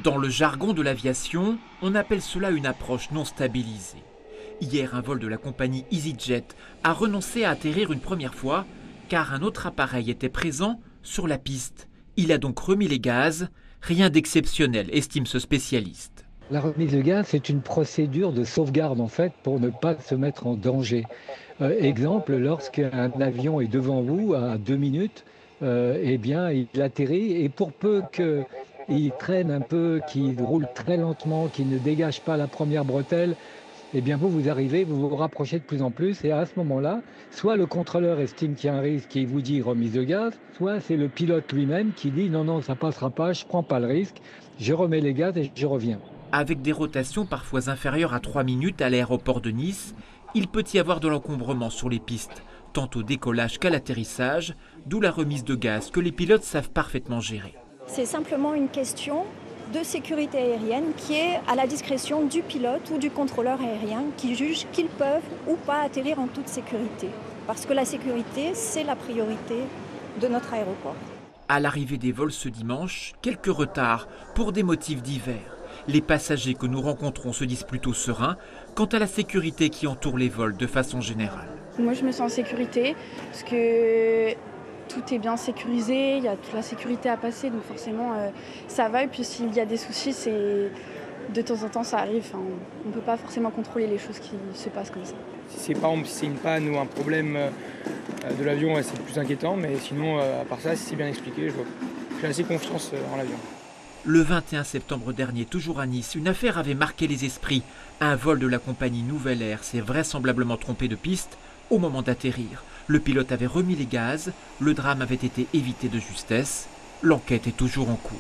Dans le jargon de l'aviation, on appelle cela une approche non stabilisée. Hier, un vol de la compagnie EasyJet a renoncé à atterrir une première fois car un autre appareil était présent sur la piste. Il a donc remis les gaz, rien d'exceptionnel, estime ce spécialiste. La remise de gaz, c'est une procédure de sauvegarde en fait pour ne pas se mettre en danger. Exemple, lorsqu'un avion est devant vous à 2 minutes, eh bien il atterrit et pour peu qu'il traîne un peu, qu'il roule très lentement, qu'il ne dégage pas la première bretelle, eh bien vous arrivez, vous vous rapprochez de plus en plus et à ce moment-là, soit le contrôleur estime qu'il y a un risque et il vous dit remise de gaz, soit c'est le pilote lui-même qui dit non, ça passera pas, je prends pas le risque, je remets les gaz et je reviens. Avec des rotations parfois inférieures à 3 minutes à l'aéroport de Nice, il peut y avoir de l'encombrement sur les pistes, tant au décollage qu'à l'atterrissage, d'où la remise de gaz que les pilotes savent parfaitement gérer. C'est simplement une question de sécurité aérienne qui est à la discrétion du pilote ou du contrôleur aérien qui juge qu'ils peuvent ou pas atterrir en toute sécurité. Parce que la sécurité, c'est la priorité de notre aéroport. À l'arrivée des vols ce dimanche, quelques retards pour des motifs divers. Les passagers que nous rencontrons se disent plutôt sereins quant à la sécurité qui entoure les vols de façon générale. Moi, je me sens en sécurité parce que tout est bien sécurisé, il y a toute la sécurité à passer, donc forcément ça va. Et puis s'il y a des soucis, de temps en temps ça arrive. Enfin, on ne peut pas forcément contrôler les choses qui se passent comme ça. Si c'est par exemple une panne ou un problème de l'avion, c'est plus inquiétant, mais sinon à part ça, si c'est bien expliqué, j'ai assez confiance en l'avion. Le 21 septembre dernier, toujours à Nice, une affaire avait marqué les esprits. Un vol de la compagnie Nouvelle Air s'est vraisemblablement trompé de piste au moment d'atterrir. Le pilote avait remis les gaz, le drame avait été évité de justesse. L'enquête est toujours en cours.